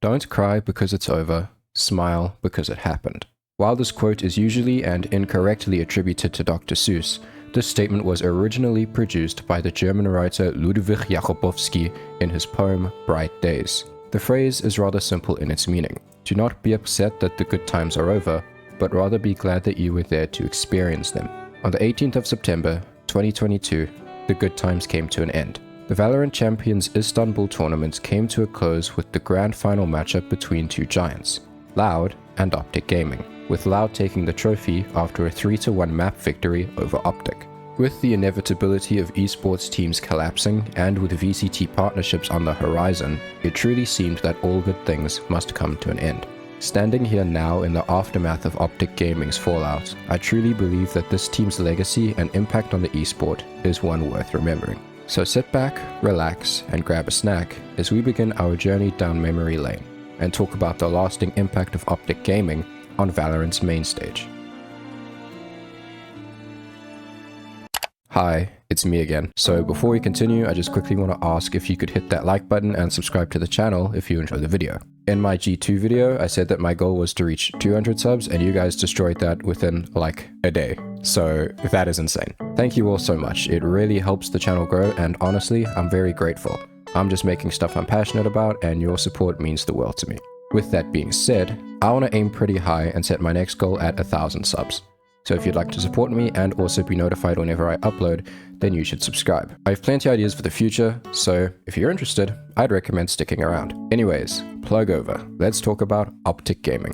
Don't cry because it's over, smile because it happened. While this quote is usually and incorrectly attributed to Dr. Seuss, this statement was originally produced by the German writer Ludwig Jakubowski in his poem Bright Days. The phrase is rather simple in its meaning. Do not be upset that the good times are over, but rather be glad that you were there to experience them. On the 18th of September, 2022, the good times came to an end. The Valorant Champions Istanbul tournament came to a close with the grand final matchup between two giants, Loud and OpTic Gaming, with Loud taking the trophy after a 3-1 map victory over OpTic. With the inevitability of esports teams collapsing and with VCT partnerships on the horizon, it truly seemed that all good things must come to an end. Standing here now in the aftermath of OpTic Gaming's fallout, I truly believe that this team's legacy and impact on the esport is one worth remembering. So sit back, relax, and grab a snack as we begin our journey down memory lane and talk about the lasting impact of OpTic Gaming on Valorant's main stage. Hi, it's me again. So before we continue, I just quickly want to ask if you could hit that like button and subscribe to the channel if you enjoy the video. In my G2 video, I said that my goal was to reach 200 subs and you guys destroyed that within like a day. So that is insane. Thank you all so much. It really helps the channel grow and honestly, I'm very grateful. I'm just making stuff I'm passionate about and your support means the world to me. With that being said, I want to aim pretty high and set my next goal at 1,000 subs. So if you'd like to support me and also be notified whenever I upload, then you should subscribe. I have plenty of ideas for the future, so if you're interested, I'd recommend sticking around. Anyways, plug over. Let's talk about OpTic Gaming.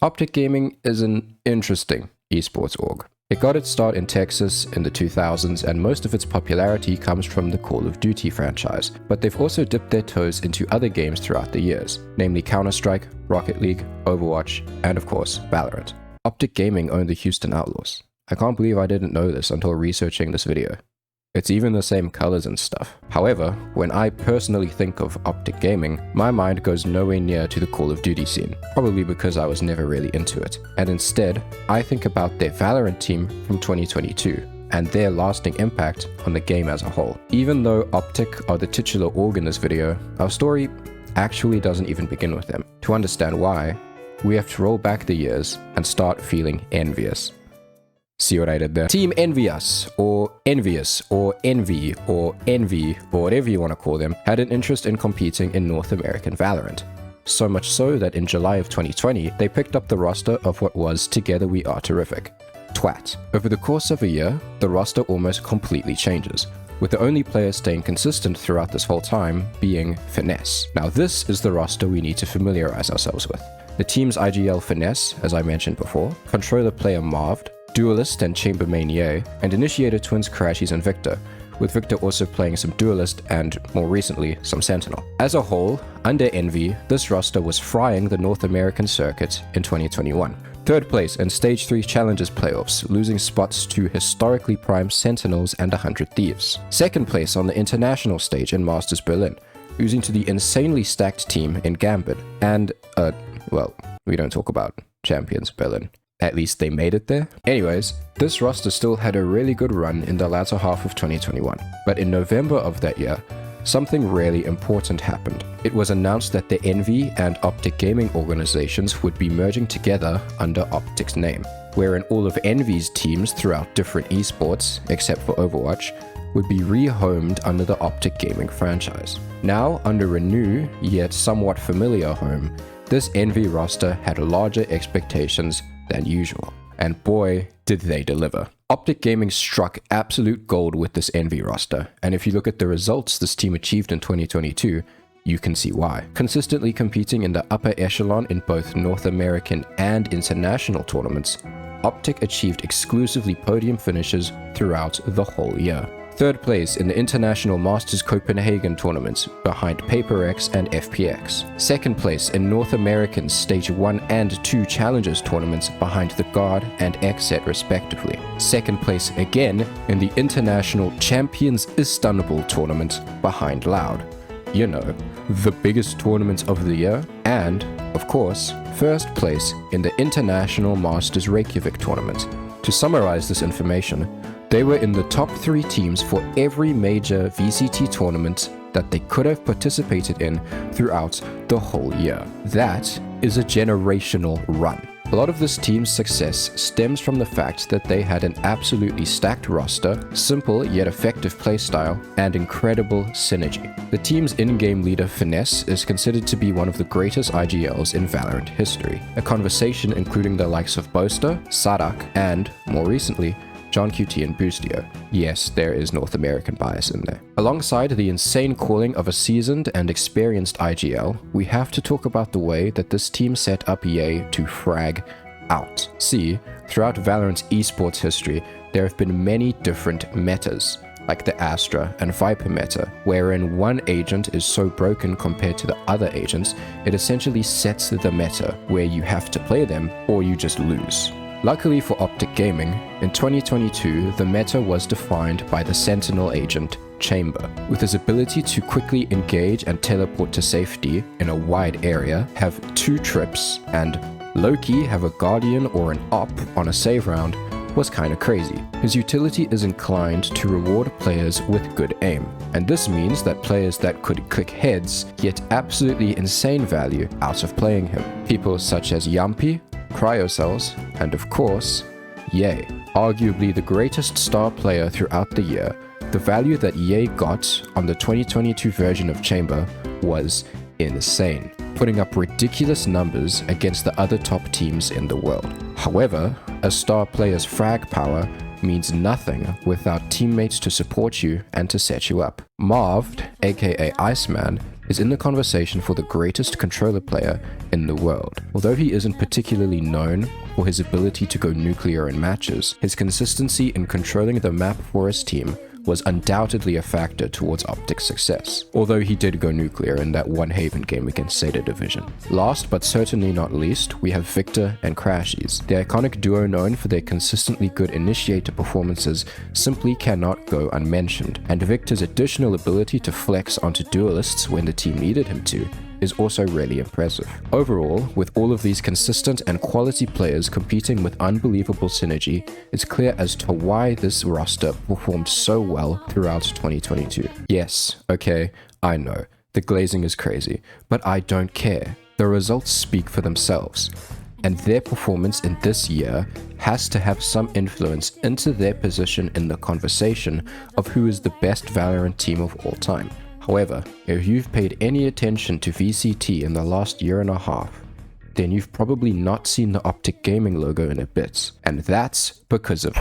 OpTic Gaming is an interesting esports org. It got its start in Texas in the 2000s and most of its popularity comes from the Call of Duty franchise, but they've also dipped their toes into other games throughout the years, namely Counter-Strike, Rocket League, Overwatch, and of course, Valorant. OpTic Gaming owned the Houston Outlaws. I can't believe I didn't know this until researching this video. It's even the same colors and stuff. However, when I personally think of OpTic Gaming, my mind goes nowhere near to the Call of Duty scene, probably because I was never really into it. And instead, I think about their Valorant team from 2022 and their lasting impact on the game as a whole. Even though OpTic are the titular org in this video, our story actually doesn't even begin with them. To understand why, we have to roll back the years and start feeling envious. See what I did there? Team Envious, or Envious, or Envy, or Envy, or whatever you want to call them, had an interest in competing in North American Valorant. So much so that in July of 2020, they picked up the roster of what was Together We Are Terrific, TWAT. Over the course of a year, the roster almost completely changes, with the only player staying consistent throughout this whole time being Finesse. Now this is the roster we need to familiarize ourselves with. The team's IGL Finesse, as I mentioned before, controller player Marved, Duelist and Chambermain Ye, and Initiator twins Crashies and Victor, with Victor also playing some Duelist and, more recently, some Sentinel. As a whole, under Envy, this roster was frying the North American circuit in 2021. Third place in Stage 3 Challengers playoffs, losing spots to historically prime Sentinels and 100 Thieves. Second place on the international stage in Masters Berlin, losing to the insanely stacked team in Gambit, and, well, we don't talk about Champions Berlin. At least they made it there. Anyways, this roster still had a really good run in the latter half of 2021. But in November of that year, something really important happened. It was announced that the Envy and OpTic Gaming organizations would be merging together under OpTic's name, wherein all of Envy's teams throughout different esports, except for Overwatch, would be rehomed under the OpTic Gaming franchise. Now, under a new, yet somewhat familiar home, this Envy roster had larger expectations than usual. And boy, did they deliver. OpTic Gaming struck absolute gold with this Envy roster, and if you look at the results this team achieved in 2022, you can see why. Consistently competing in the upper echelon in both North American and international tournaments, OpTic achieved exclusively podium finishes throughout the whole year. Third place in the International Masters Copenhagen tournaments behind PaperX and FPX. Second place in North American Stage 1 and 2 Challengers tournaments behind the Guard and XSET respectively. Second place again in the International Champions Istanbul tournament behind Loud. You know, the biggest tournament of the year. And, of course, first place in the International Masters Reykjavik tournament. To summarize this information, they were in the top 3 teams for every major VCT tournament that they could have participated in throughout the whole year. That is a generational run. A lot of this team's success stems from the fact that they had an absolutely stacked roster, simple yet effective playstyle, and incredible synergy. The team's in-game leader Finesse is considered to be one of the greatest IGLs in Valorant history, a conversation including the likes of Boaster, Sadak, and, more recently, John QT and Boostio. Yes, there is North American bias in there. Alongside the insane calling of a seasoned and experienced IGL, we have to talk about the way that this team set up Ye to frag out. See, throughout Valorant's esports history, there have been many different metas, like the Astra and Viper meta, wherein one agent is so broken compared to the other agents, it essentially sets the meta where you have to play them or you just lose. Luckily for OpTic Gaming, in 2022, the meta was defined by the Sentinel agent, Chamber. With his ability to quickly engage and teleport to safety in a wide area, have 2 trips, and low-key have a Guardian or an Op on a save round, was kinda crazy. His utility is inclined to reward players with good aim, and this means that players that could click heads get absolutely insane value out of playing him. People such as Yampi, Cryocells, and of course, Ye. Arguably the greatest star player throughout the year, the value that Ye got on the 2022 version of Chamber was insane, putting up ridiculous numbers against the other top teams in the world. However, a star player's frag power means nothing without teammates to support you and to set you up. Marved, aka Iceman, is in the conversation for the greatest controller player in the world. Although he isn't particularly known for his ability to go nuclear in matches, his consistency in controlling the map for his team was undoubtedly a factor towards OpTic's success, although he did go nuclear in that one Haven game against Seda Division. Last but certainly not least, we have Victor and Crashies. The iconic duo known for their consistently good initiator performances simply cannot go unmentioned, and Victor's additional ability to flex onto duelists when the team needed him to is also really impressive. Overall, with all of these consistent and quality players competing with unbelievable synergy, it's clear as to why this roster performed so well throughout 2022. Yes, okay, I know, the glazing is crazy, but I don't care. The results speak for themselves, and their performance in this year has to have some influence into their position in the conversation of who is the best Valorant team of all time. However, if you've paid any attention to VCT in the last year and a half, then you've probably not seen the OpTic Gaming logo in a bit, and that's because of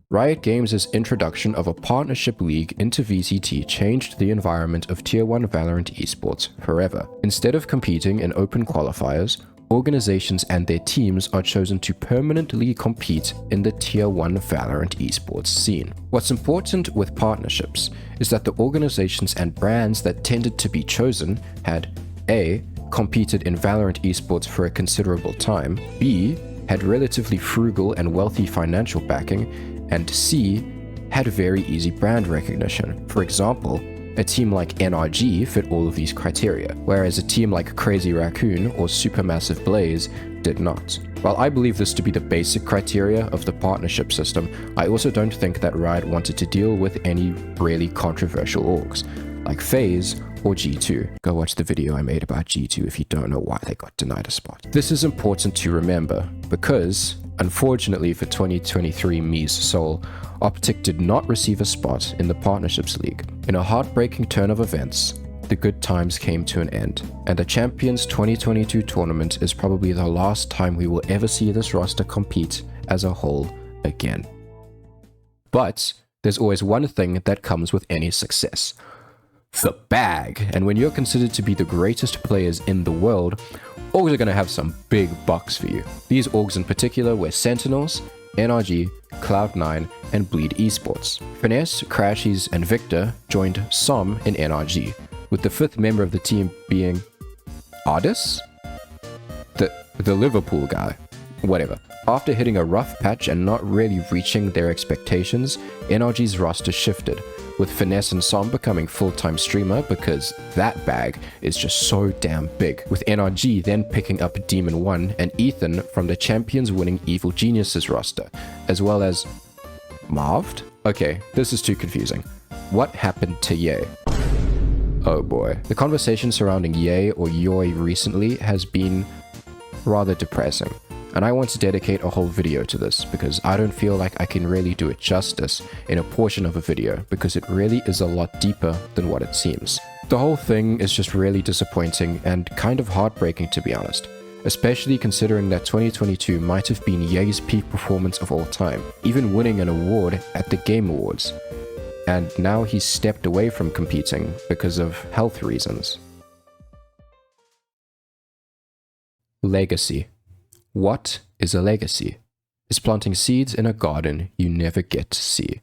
Riot Games' introduction of a partnership league into VCT changed the environment of Tier 1 Valorant esports forever. Instead of competing in open qualifiers, organizations and their teams are chosen to permanently compete in the Tier 1 Valorant esports scene. What's important with partnerships is that the organizations and brands that tended to be chosen had A. competed in Valorant esports for a considerable time, B. had relatively frugal and wealthy financial backing, and C. had very easy brand recognition. For example, a team like NRG fit all of these criteria, whereas a team like Crazy Raccoon or Supermassive Blaze did not. While I believe this to be the basic criteria of the partnership system, I also don't think that Riot wanted to deal with any really controversial orgs, like FaZe or G2. Go watch the video I made about G2 if you don't know why they got denied a spot. This is important to remember, because, unfortunately for 2023 Mi's soul, OpTic did not receive a spot in the Partnerships League. In a heartbreaking turn of events, the good times came to an end, and the Champions 2022 tournament is probably the last time we will ever see this roster compete as a whole again. But there's always one thing that comes with any success: the bag. And when you're considered to be the greatest players in the world, orgs are going to have some big bucks for you. These orgs in particular were Sentinels, NRG, Cloud9, and Bleed Esports. Finesse, Crashies, and Victor joined SOM in NRG, with the 5th member of the team being Ardis? The Liverpool guy. Whatever. After hitting a rough patch and not really reaching their expectations, NRG's roster shifted, with Finesse and SOM becoming full-time streamer because that bag is just so damn big, with NRG then picking up Demon 1 and Ethan from the Champions winning Evil Geniuses roster, as well as Marved? Okay, this is too confusing. What happened to Ye? Oh boy. The conversation surrounding Ye or Yoi recently has been rather depressing, and I want to dedicate a whole video to this because I don't feel like I can really do it justice in a portion of a video because it really is a lot deeper than what it seems. The whole thing is just really disappointing and kind of heartbreaking, to be honest, especially considering that 2022 might have been Ye's peak performance of all time, even winning an award at the Game Awards. And now he's stepped away from competing because of health reasons. Legacy. What is a legacy? Is planting seeds in a garden you never get to see.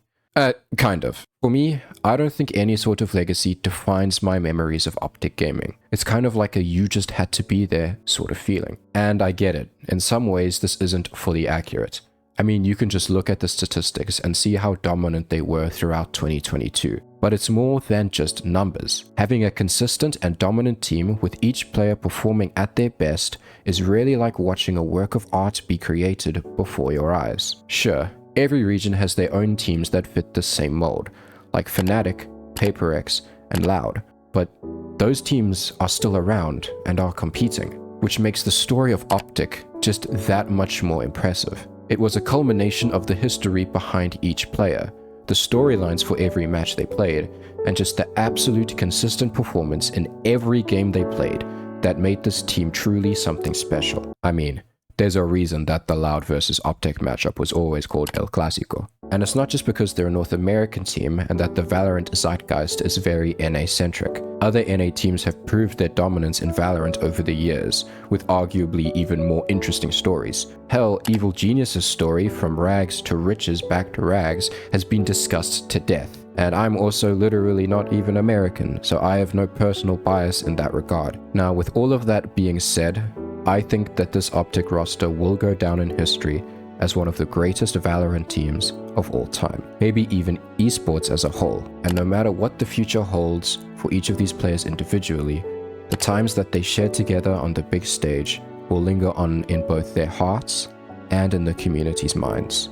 Kind of. For me, I don't think any sort of legacy defines my memories of OpTic gaming. It's kind of like a you just had to be there sort of feeling. And I get it. In some ways, this isn't fully accurate. I mean, you can just look at the statistics and see how dominant they were throughout 2022. But it's more than just numbers. Having a consistent and dominant team with each player performing at their best is really like watching a work of art be created before your eyes. Sure, every region has their own teams that fit the same mold, like Fnatic, PaperX, and Loud. But those teams are still around and are competing, which makes the story of OpTic just that much more impressive. It was a culmination of the history behind each player, the storylines for every match they played, and just the absolute consistent performance in every game they played that made this team truly something special. I mean, there's a reason that the Loud versus OpTic matchup was always called El Clásico. And it's not just because they're a North American team and that the Valorant zeitgeist is very NA-centric. Other NA teams have proved their dominance in Valorant over the years, with arguably even more interesting stories. Hell, Evil Genius's story from rags to riches back to rags has been discussed to death. And I'm also literally not even American, so I have no personal bias in that regard. Now, with all of that being said, I think that this OpTic roster will go down in history as one of the greatest Valorant teams of all time, maybe even esports as a whole. And no matter what the future holds for each of these players individually, the times that they shared together on the big stage will linger on in both their hearts and in the community's minds.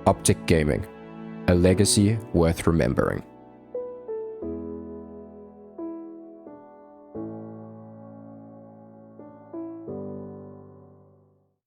OpTic Gaming, a legacy worth remembering.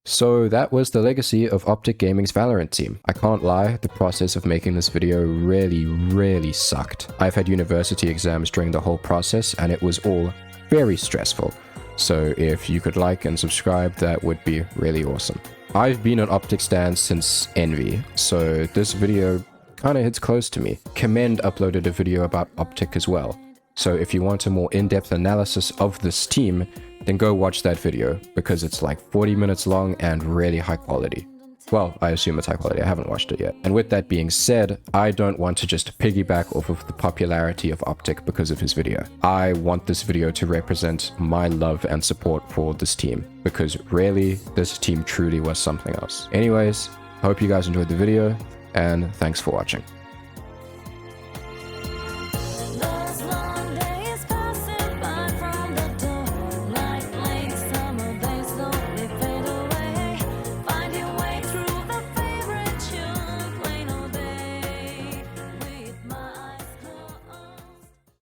So that was the legacy of OpTic Gaming's Valorant team. I can't lie, the process of making this video really sucked. I've had university exams during the whole process and it was all very stressful. So if you could like and subscribe, that would be really awesome. I've been an OpTic stan since Envy, so this video kinda hits close to me. Commend uploaded a video about OpTic as well. So if you want a more in-depth analysis of this team, then go watch that video, because it's like 40 minutes long and really high quality. Well, I assume it's high quality, I haven't watched it yet. And with that being said, I don't want to just piggyback off of the popularity of OpTic because of his video. I want this video to represent my love and support for this team, because really, this team truly was something else. Anyways, hope you guys enjoyed the video, and thanks for watching.